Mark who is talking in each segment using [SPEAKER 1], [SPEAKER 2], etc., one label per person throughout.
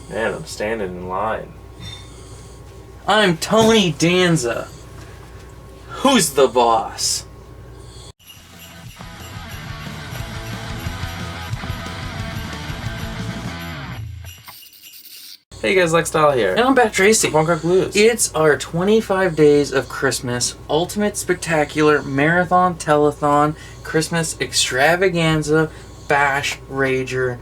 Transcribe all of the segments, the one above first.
[SPEAKER 1] Man, I'm standing in line.
[SPEAKER 2] I'm Tony Danza. Who's the boss?
[SPEAKER 1] Hey guys, Lexstyle here.
[SPEAKER 2] And I'm Bat Tracy.
[SPEAKER 1] Punk Rock Blues.
[SPEAKER 2] It's our 25 Days of Christmas Ultimate Spectacular Marathon Telethon Christmas Extravaganza Bash Rager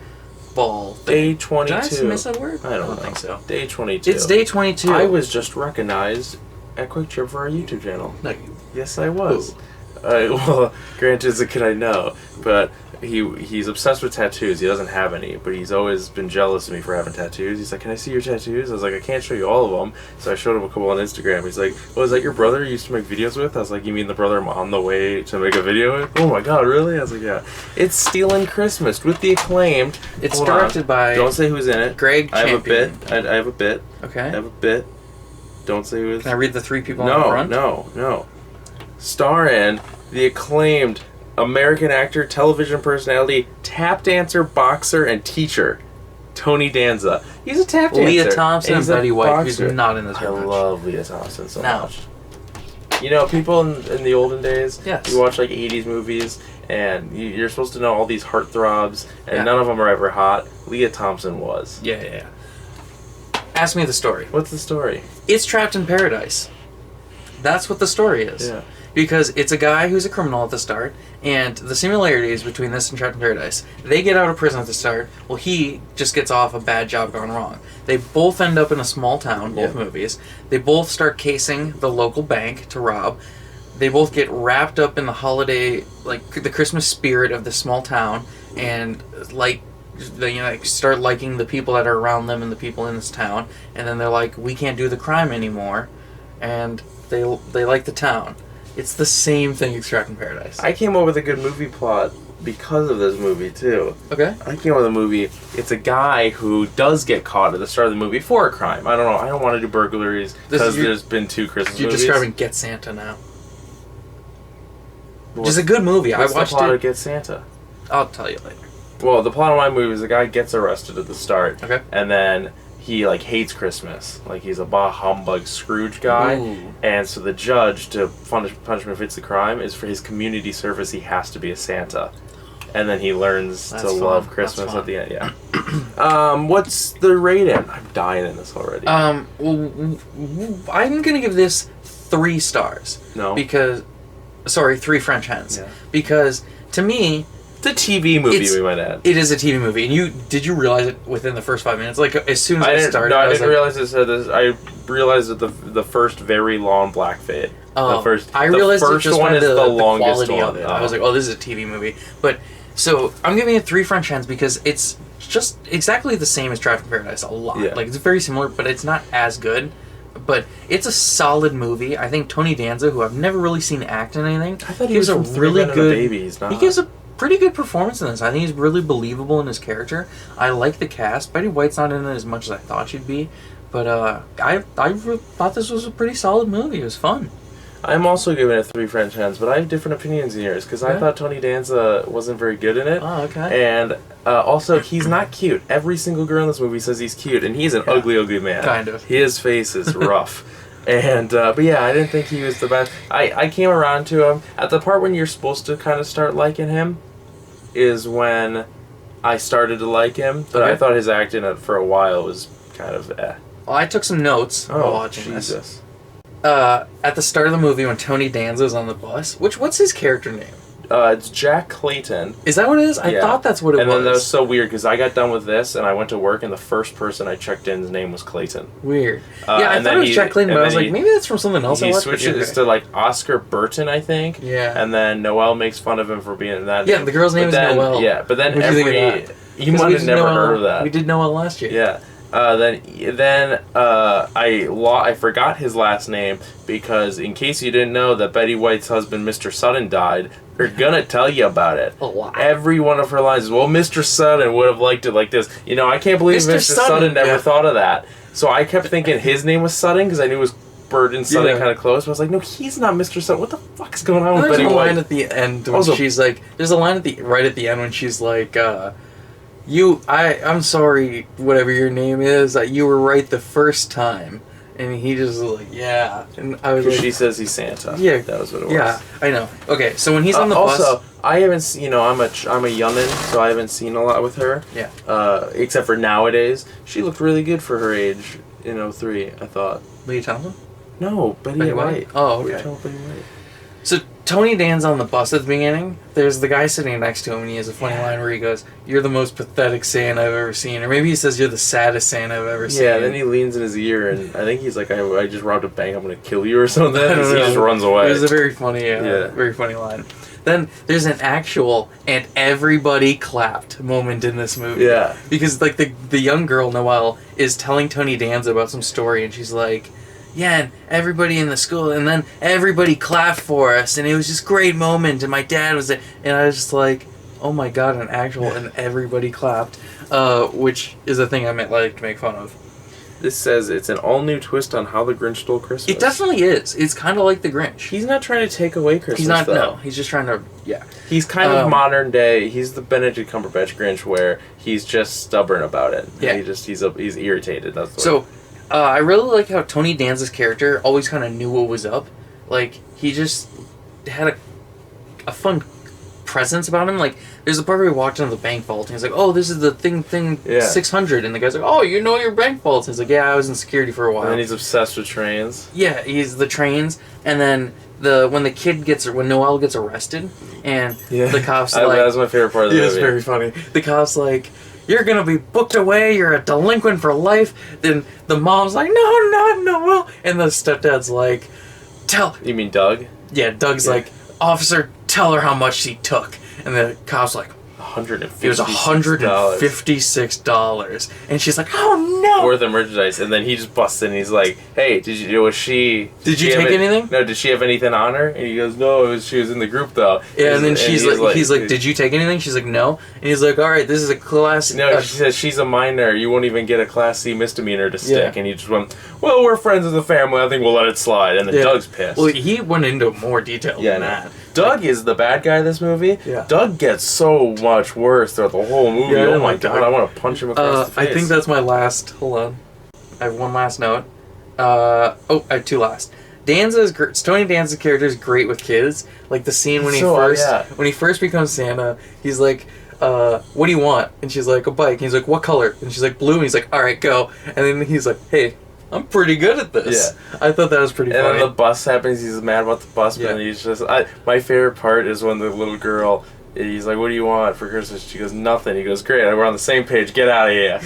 [SPEAKER 2] Ball.
[SPEAKER 1] Day 22.
[SPEAKER 2] Did I miss a word?
[SPEAKER 1] I don't
[SPEAKER 2] think so.
[SPEAKER 1] Day 22.
[SPEAKER 2] It's day 22.
[SPEAKER 1] I was just recognized at Quick Trip for our YouTube channel.
[SPEAKER 2] No,
[SPEAKER 1] Yes, I was. Well, granted, as a kid, I know, but he's obsessed with tattoos. He doesn't have any, but he's always been jealous of me for having tattoos. He's like, "Can I see your tattoos?" I was like, "I can't show you all of them." So I showed him a couple on Instagram. He's like, "Oh, is that your brother you used to make videos with?" I was like, "You mean the brother I'm on the way to make a video with?" "Oh my god, really?" I was like, "Yeah." It's Stealing Christmas with the acclaimed.
[SPEAKER 2] it's directed by...
[SPEAKER 1] Don't say who's in it.
[SPEAKER 2] Greg
[SPEAKER 1] I have
[SPEAKER 2] Champion.
[SPEAKER 1] a bit. I have a bit.
[SPEAKER 2] Okay.
[SPEAKER 1] I have a bit. Don't say who is.
[SPEAKER 2] Can I read the three people on the front?
[SPEAKER 1] No. Star in the acclaimed American actor, television personality, tap dancer, boxer, and teacher, Tony Danza. He's a tap dancer.
[SPEAKER 2] Leah Thompson and Betty White, who's
[SPEAKER 1] boxer.
[SPEAKER 2] not in this
[SPEAKER 1] I
[SPEAKER 2] very much.
[SPEAKER 1] love Leah Thompson so
[SPEAKER 2] No.
[SPEAKER 1] much. You know, people in the olden days,
[SPEAKER 2] Yes.
[SPEAKER 1] you watch like 80s movies, and you're supposed to know all these heartthrobs, and
[SPEAKER 2] Yeah.
[SPEAKER 1] none of them are ever hot. Leah Thompson was.
[SPEAKER 2] Yeah. Ask me the story.
[SPEAKER 1] What's the story?
[SPEAKER 2] It's Trapped in Paradise. That's what the story is.
[SPEAKER 1] Yeah.
[SPEAKER 2] Because it's a guy who's a criminal at the start, and the similarities between this and Trapped in Paradise. They get out of prison at the start. Well, he just gets off a bad job gone wrong. They both end up in a small town, both movies. They both start casing the local bank to rob. They both get wrapped up in the holiday, like the Christmas spirit of the small town, and start liking the people that are around them and the people in this town. And then they're like, we can't do the crime anymore, and they like the town. It's the same thing as Trapped in Paradise.
[SPEAKER 1] I came up with a good movie plot because of this movie, too.
[SPEAKER 2] Okay.
[SPEAKER 1] I came up with a movie. It's a guy who does get caught at the start of the movie for a crime. I don't know. I don't want to do burglaries because there's been 2 Christmas
[SPEAKER 2] You're
[SPEAKER 1] movies.
[SPEAKER 2] describing Get Santa now. Which is a good movie.
[SPEAKER 1] What's
[SPEAKER 2] I watched
[SPEAKER 1] the plot
[SPEAKER 2] it.
[SPEAKER 1] of Get Santa?
[SPEAKER 2] I'll tell you later.
[SPEAKER 1] Well, the plot of my movie is a guy gets arrested at the start.
[SPEAKER 2] Okay.
[SPEAKER 1] And then he, hates Christmas. He's a bah humbug Scrooge guy.
[SPEAKER 2] Ooh.
[SPEAKER 1] And so the judge, to punish him if it's the crime, is for his community service, he has to be a Santa. And then he learns
[SPEAKER 2] That's
[SPEAKER 1] to
[SPEAKER 2] fun.
[SPEAKER 1] love
[SPEAKER 2] That's
[SPEAKER 1] Christmas
[SPEAKER 2] fun.
[SPEAKER 1] at the end. Yeah. What's the rating? I'm dying in this already.
[SPEAKER 2] I'm gonna give this 3 stars.
[SPEAKER 1] No.
[SPEAKER 2] Because, 3 French hens.
[SPEAKER 1] Yeah.
[SPEAKER 2] Because to me,
[SPEAKER 1] It's a TV movie, we might add.
[SPEAKER 2] it is a TV movie. And did you realize it within the first 5 minutes? Like as soon as
[SPEAKER 1] I
[SPEAKER 2] it
[SPEAKER 1] didn't,
[SPEAKER 2] started,
[SPEAKER 1] no, I
[SPEAKER 2] was
[SPEAKER 1] didn't
[SPEAKER 2] like,
[SPEAKER 1] realize it said this. I realized that the first very long black fade.
[SPEAKER 2] Oh,
[SPEAKER 1] I
[SPEAKER 2] realized
[SPEAKER 1] the
[SPEAKER 2] it
[SPEAKER 1] first
[SPEAKER 2] just
[SPEAKER 1] one
[SPEAKER 2] by
[SPEAKER 1] is the longest
[SPEAKER 2] quality
[SPEAKER 1] one.
[SPEAKER 2] of it. I was like, oh, this is a TV movie. But so I'm giving it 3 French hens because it's just exactly the same as Trapped in Paradise. A lot.
[SPEAKER 1] Yeah.
[SPEAKER 2] It's very similar, but it's not as good. But it's a solid movie. I think Tony Danza, who I've never really seen act in anything,
[SPEAKER 1] I thought he
[SPEAKER 2] gives
[SPEAKER 1] was
[SPEAKER 2] a
[SPEAKER 1] from Three
[SPEAKER 2] really
[SPEAKER 1] Men and a
[SPEAKER 2] good.
[SPEAKER 1] Baby. He's not.
[SPEAKER 2] He gives a pretty good performance in this. I think he's really believable in his character. I like the cast. Betty White's not in it as much as I thought she'd be, but I thought this was a pretty solid movie. It was fun.
[SPEAKER 1] I'm also giving it 3 French hens, but I have different opinions in yours because I
[SPEAKER 2] Okay.
[SPEAKER 1] thought Tony Danza wasn't very good in it.
[SPEAKER 2] Oh, okay.
[SPEAKER 1] And also, he's not cute. Every single girl in this movie says he's cute, and he's an ugly, ugly man.
[SPEAKER 2] Kind of.
[SPEAKER 1] His face is rough. And but yeah, I didn't think he was the best. I came around to him at the part when you're supposed to kind of start liking him. Is when I started to like him, but
[SPEAKER 2] Okay.
[SPEAKER 1] I thought his acting for a while was kind of eh.
[SPEAKER 2] Well, I took some notes while
[SPEAKER 1] Oh,
[SPEAKER 2] watching this.
[SPEAKER 1] Jesus.
[SPEAKER 2] At the start of the movie when Tony Danza's on the bus, what's his character name?
[SPEAKER 1] It's Jack Clayton.
[SPEAKER 2] Is that what it is? I
[SPEAKER 1] Yeah.
[SPEAKER 2] thought that's what it
[SPEAKER 1] And
[SPEAKER 2] was.
[SPEAKER 1] then that was so weird because I got done with this and I went to work and the first person I checked in's name was Clayton.
[SPEAKER 2] Weird. Yeah, I
[SPEAKER 1] and
[SPEAKER 2] thought
[SPEAKER 1] then
[SPEAKER 2] it was
[SPEAKER 1] he-
[SPEAKER 2] Jack Clayton,
[SPEAKER 1] and
[SPEAKER 2] but I was
[SPEAKER 1] then
[SPEAKER 2] like,
[SPEAKER 1] he-
[SPEAKER 2] maybe that's from something else.
[SPEAKER 1] He
[SPEAKER 2] I watched, but
[SPEAKER 1] switches
[SPEAKER 2] okay.
[SPEAKER 1] to like Oscar Burton, I think.
[SPEAKER 2] Yeah.
[SPEAKER 1] And then Noelle makes fun of him for being in that.
[SPEAKER 2] Yeah,
[SPEAKER 1] name.
[SPEAKER 2] the girl's name
[SPEAKER 1] But
[SPEAKER 2] is
[SPEAKER 1] then,
[SPEAKER 2] Noelle.
[SPEAKER 1] Yeah, but then
[SPEAKER 2] What'd you think of
[SPEAKER 1] every
[SPEAKER 2] that?
[SPEAKER 1] you
[SPEAKER 2] 'Cause
[SPEAKER 1] might
[SPEAKER 2] we
[SPEAKER 1] have
[SPEAKER 2] did
[SPEAKER 1] never
[SPEAKER 2] Noelle-
[SPEAKER 1] heard of that.
[SPEAKER 2] We did Noah last year.
[SPEAKER 1] Yeah. I forgot his last name because in case you didn't know that Betty White's husband, Mr. Sutton, died, they're gonna tell you about it.
[SPEAKER 2] A lot.
[SPEAKER 1] Every one of her lines is, well, Mr. Sutton would have liked it like this. You know, I can't believe
[SPEAKER 2] Mr.
[SPEAKER 1] Mr. Sutton
[SPEAKER 2] Sutton,
[SPEAKER 1] never
[SPEAKER 2] yeah.
[SPEAKER 1] thought of that. So I kept thinking his name was Sutton because I knew it was Bird and Sutton
[SPEAKER 2] Yeah.
[SPEAKER 1] kind of close. But I was like, no, he's not Mr. Sutton. What the fuck is going on with
[SPEAKER 2] There's
[SPEAKER 1] Betty
[SPEAKER 2] a line
[SPEAKER 1] White?
[SPEAKER 2] at the end when
[SPEAKER 1] Also-
[SPEAKER 2] she's like, there's a line right at the end when she's like, I'm sorry, whatever your name is, you were right the first time. And he just was like, yeah. And I was like...
[SPEAKER 1] She says he's Santa.
[SPEAKER 2] Yeah.
[SPEAKER 1] That was what it was.
[SPEAKER 2] Yeah, I know. Okay, so when he's on the bus...
[SPEAKER 1] Also, I haven't seen... I'm a youngin', so I haven't seen a lot with her.
[SPEAKER 2] Yeah.
[SPEAKER 1] Except for nowadays. She looked really good for her age in 03, I thought.
[SPEAKER 2] Leah Thompson?
[SPEAKER 1] No, Betty White.
[SPEAKER 2] Oh, okay.
[SPEAKER 1] Betty White.
[SPEAKER 2] So Tony Danza on the bus at the beginning, there's the guy sitting next to him, and he has a funny line where he goes, "You're the most pathetic Santa I've ever seen," or maybe he says, "You're the saddest Santa I've ever seen."
[SPEAKER 1] Yeah, then he leans in his ear, and I think he's like, "I just robbed a bank. I'm gonna kill you," or something.
[SPEAKER 2] I don't
[SPEAKER 1] He
[SPEAKER 2] know.
[SPEAKER 1] just runs away.
[SPEAKER 2] It was a very funny, very funny line. Then there's an actual and everybody clapped moment in this movie.
[SPEAKER 1] Yeah,
[SPEAKER 2] because like the young girl Noelle is telling Tony Danza about some story, and she's like, yeah, and everybody in the school, and then everybody clapped for us, and it was just a great moment, and my dad was there, and I was just like, oh my god, an actual, and everybody clapped, which is a thing I might like to make fun of.
[SPEAKER 1] This says it's an all-new twist on how the Grinch stole Christmas.
[SPEAKER 2] It definitely is. It's kind of like the Grinch.
[SPEAKER 1] He's not trying to take away Christmas,
[SPEAKER 2] He's not,
[SPEAKER 1] though.
[SPEAKER 2] no, he's just trying to, yeah.
[SPEAKER 1] He's kind of modern day. He's the Benedict Cumberbatch Grinch, where he's just stubborn about it.
[SPEAKER 2] Yeah.
[SPEAKER 1] He's irritated. That's what
[SPEAKER 2] So, I really like how Tony Danza's character always kind of knew what was up. Like, he just had a fun presence about him. Like, there's a part where he walked into the bank vault, and he's like, oh, this is the thing 600. And the guy's like, oh, you know your bank vaults. And he's like, yeah, I was in security for a while.
[SPEAKER 1] And then he's obsessed with trains.
[SPEAKER 2] Yeah, he's the trains. And then when Noelle gets arrested, and the cops like...
[SPEAKER 1] That was my favorite part of the movie.
[SPEAKER 2] It's very funny. The cop's like, you're gonna be booked away, you're a delinquent for life. Then the mom's like, no, not Noelle. And the stepdad's like,
[SPEAKER 1] You mean Doug?
[SPEAKER 2] Yeah, Doug's like, officer, tell her how much she took. And the cop's like,
[SPEAKER 1] $156.
[SPEAKER 2] it was $156. And she's like, oh no!
[SPEAKER 1] Worth of merchandise. And then he just busts in and he's like, hey, did you take
[SPEAKER 2] anything?
[SPEAKER 1] No, did she have anything on her? And he goes, no, she was in the group though.
[SPEAKER 2] Yeah, and then he's like, did you take anything? She's like, no. And he's like, alright, this is a class...
[SPEAKER 1] No, she says, she's a minor. You won't even get a Class C misdemeanor to stick. And he just went, well, we're friends of the family. I think we'll let it slide. And then Doug's pissed.
[SPEAKER 2] Well, he went into more detail than that.
[SPEAKER 1] Doug is the bad guy in this movie.
[SPEAKER 2] Yeah.
[SPEAKER 1] Doug gets so much worse throughout the whole movie.
[SPEAKER 2] Yeah,
[SPEAKER 1] oh my god, I want to punch him across the face.
[SPEAKER 2] I think that's my last... Hold on. I have one last note. I have two last. Tony Danza's character is great with kids. Like the scene when when he first becomes Santa, he's like, what do you want? And she's like, a bike. And he's like, what color? And she's like, blue. And he's like, alright, go. And then he's like, hey, I'm pretty good at this. Yeah. I thought that was pretty funny.
[SPEAKER 1] And then the bus happens, he's mad about the bus, but he's just... my favorite part is when the little girl, he's like, what do you want for Christmas? She goes, nothing. He goes, great, we're on the same page, get out of here.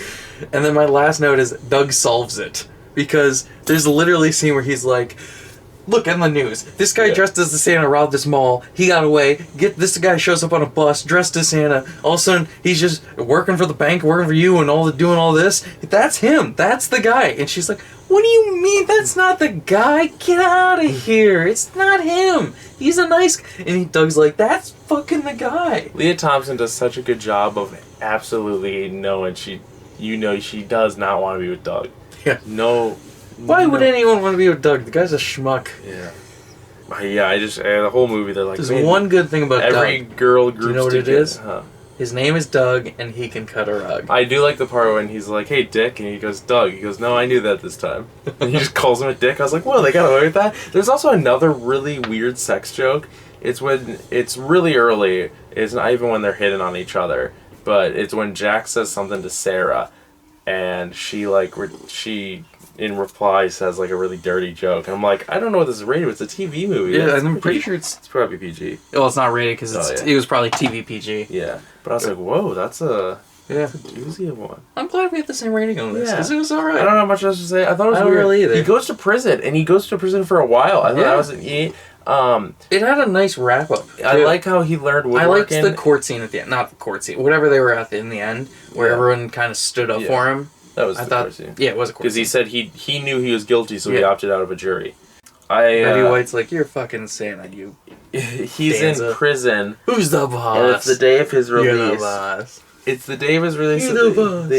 [SPEAKER 2] And then my last note is, Doug solves it. Because there's literally a scene where he's like, look in the news. This guy dressed as the Santa robbed this mall. He got away. This guy shows up on a bus dressed as Santa. All of a sudden, he's just working for the bank, working for you, and doing all this. That's him. That's the guy. And she's like, what do you mean? That's not the guy. Get out of here. It's not him. He's a nice... And Doug's like, that's fucking the guy.
[SPEAKER 1] Leah Thompson does such a good job of absolutely knowing she does not want to be with Doug.
[SPEAKER 2] Yeah.
[SPEAKER 1] No.
[SPEAKER 2] Why would anyone want to be with Doug? The guy's a schmuck.
[SPEAKER 1] Yeah. Yeah, the whole movie, they're like...
[SPEAKER 2] There's one good thing about
[SPEAKER 1] every
[SPEAKER 2] Doug.
[SPEAKER 1] girl groups
[SPEAKER 2] Do you know what it
[SPEAKER 1] together.
[SPEAKER 2] is?
[SPEAKER 1] Huh.
[SPEAKER 2] His name is Doug, and he can cut a rug.
[SPEAKER 1] I do like the part when he's like, hey, Dick, and he goes, Doug. He goes, no, I knew that this time. And he just calls him a dick. I was like, whoa, they got away with that? There's also another really weird sex joke. It's when it's really early. It's not even when they're hitting on each other. But it's when Jack says something to Sarah, and she in reply says like a really dirty joke. And I'm like, I don't know what this is rated. It's a TV movie.
[SPEAKER 2] Yeah, I'm pretty sure it's
[SPEAKER 1] probably PG.
[SPEAKER 2] Well, it's not rated because it was probably TV PG.
[SPEAKER 1] Yeah, but I was like, whoa, that's a doozy of one.
[SPEAKER 2] I'm glad we have the same rating on this because it was alright.
[SPEAKER 1] I don't know much else to say. I thought it was weird.
[SPEAKER 2] Really either.
[SPEAKER 1] He goes to prison, and he goes to prison for a while. I thought that was
[SPEAKER 2] it had a nice wrap up.
[SPEAKER 1] I like how he learned woodworking.
[SPEAKER 2] I liked the court scene at the end. Not the court scene. Whatever they were at in the end, where everyone kind of stood up for him.
[SPEAKER 1] That was court scene.
[SPEAKER 2] Yeah, it was a court scene.
[SPEAKER 1] Because he said he knew he was guilty, so he opted out of a jury.
[SPEAKER 2] Betty White's like, you're fucking Santa, you.
[SPEAKER 1] He's Danza. In prison.
[SPEAKER 2] Who's the boss?
[SPEAKER 1] And it's the day of his release.
[SPEAKER 2] You're the boss.
[SPEAKER 1] It's the day of his release.
[SPEAKER 2] You're the boss.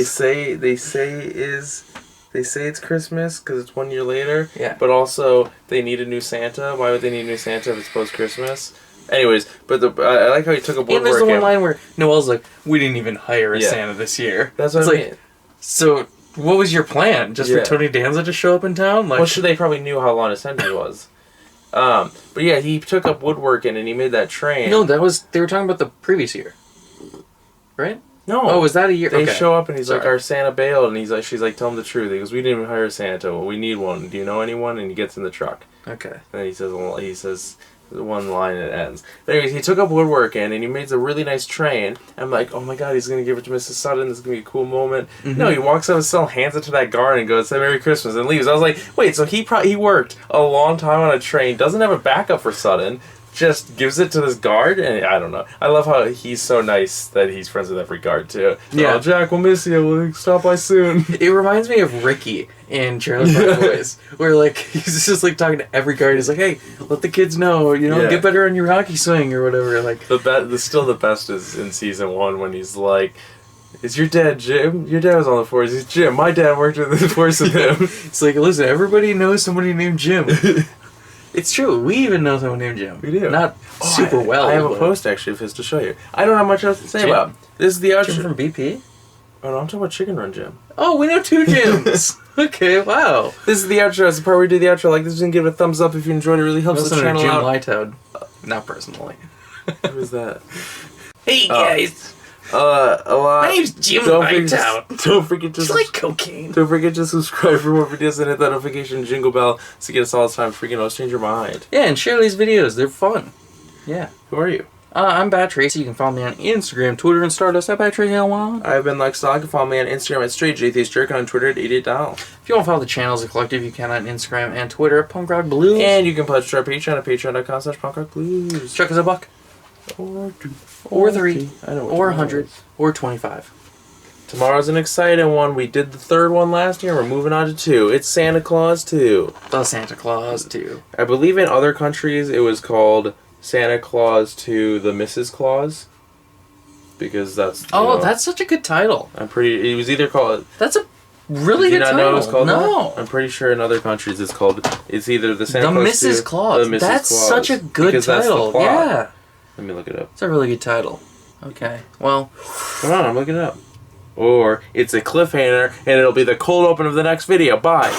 [SPEAKER 1] They say it's Christmas because it's 1 year later.
[SPEAKER 2] Yeah.
[SPEAKER 1] But also, they need a new Santa. Why would they need a new Santa if it's post-Christmas? Anyways, but I like how he took a woodwork.
[SPEAKER 2] And there's the one line where Noel's like, "We didn't even hire a Santa this year."
[SPEAKER 1] That's what I mean.
[SPEAKER 2] So, what was your plan? Just for Tony Danza to show up in town? Like,
[SPEAKER 1] well, they probably knew how long a Santa he was. But yeah, he took up woodworking and he made that train.
[SPEAKER 2] No, they were talking about the previous year, right?
[SPEAKER 1] No.
[SPEAKER 2] Oh, was that a year?
[SPEAKER 1] They show up and he's like, our Santa bailed, and she's like, tell him the truth. He goes, we didn't even hire a Santa. Well, we need one. Do you know anyone? And he gets in the truck.
[SPEAKER 2] Okay.
[SPEAKER 1] And he says one line and it ends. But anyways, he took up woodworking and he made a really nice train. I'm like, oh my god, he's gonna give it to Mrs. Sutton. This is gonna be a cool moment. Mm-hmm. No, he walks out of his cell, hands it to that guard, and goes, "Say Merry Christmas," and leaves. I was like, wait, so he worked a long time on a train, doesn't have a backup for Sutton, just gives it to this guard, and I don't know. I love how he's so nice that he's friends with every guard too. Yeah, oh, Jack, we'll miss you. We'll stop by soon.
[SPEAKER 2] It reminds me of Ricky in Trailer Park Boys, where like he's just like talking to every guard. He's like, "Hey, let the kids know, get better on your hockey swing or whatever." Like
[SPEAKER 1] still the best is in season 1 when he's like, "Is your dad Jim? Your dad was on the force. He's Jim. My dad worked with the force with him."
[SPEAKER 2] It's like, listen, everybody knows somebody named Jim. It's true. We even know someone named Jim.
[SPEAKER 1] We do.
[SPEAKER 2] Not super well.
[SPEAKER 1] I have a post actually of his to show you. I don't have much else to say about him. This is the outro.
[SPEAKER 2] Jim from BP?
[SPEAKER 1] Oh no, I'm talking about Chicken Run Jim.
[SPEAKER 2] Oh, we know 2 Jims. Okay, wow.
[SPEAKER 1] This is the outro. It's the part where we do the outro. Like this, and give it a thumbs up if you enjoyed it. It really helps the channel
[SPEAKER 2] Jim
[SPEAKER 1] out.
[SPEAKER 2] Lightoad. Not personally.
[SPEAKER 1] Who is that?
[SPEAKER 2] Hey guys.
[SPEAKER 1] A lot.
[SPEAKER 2] My name's Jim Lightout.
[SPEAKER 1] Don't forget to
[SPEAKER 2] like cocaine.
[SPEAKER 1] Don't forget to subscribe for more videos and hit that notification jingle bell to get us all the time. Freaking change your mind.
[SPEAKER 2] Yeah, and share these videos. They're fun. Yeah.
[SPEAKER 1] Who are you?
[SPEAKER 2] I'm Bat Tracy. You can follow me on Instagram, Twitter, and Stardust at BatTracyL1.
[SPEAKER 1] I've been Lex Dog. You can follow me on Instagram at StraightJatheistJerk and on Twitter at 88Doll.
[SPEAKER 2] If you want to follow the channel as a collective, you can on Instagram and Twitter at Punk Rock Blues.
[SPEAKER 1] And you can pledge to our Patreon at patreon.com/punkrockblues.
[SPEAKER 2] Check us a $1.
[SPEAKER 1] Or 2.
[SPEAKER 2] Or 3. Or 100. Or 25.
[SPEAKER 1] Tomorrow's an exciting one. We did the 3rd one last year. We're moving on to 2. It's Santa Claus 2.
[SPEAKER 2] The Santa Claus 2.
[SPEAKER 1] I believe in other countries it was called Santa Claus 2 the Mrs. Claus. Because that's...
[SPEAKER 2] that's such a good title.
[SPEAKER 1] It was either called...
[SPEAKER 2] That's a really good title.
[SPEAKER 1] Know it was called
[SPEAKER 2] no.
[SPEAKER 1] That? I'm pretty sure in other countries it's either the Santa Claus
[SPEAKER 2] Mrs.
[SPEAKER 1] 2,
[SPEAKER 2] Claus.
[SPEAKER 1] The Mrs.
[SPEAKER 2] That's
[SPEAKER 1] Claus,
[SPEAKER 2] such a good title. Yeah.
[SPEAKER 1] Let me look it up.
[SPEAKER 2] It's a really good title. Okay, well...
[SPEAKER 1] Come on, I'm looking it up. Or it's a cliffhanger, and it'll be the cold open of the next video. Bye!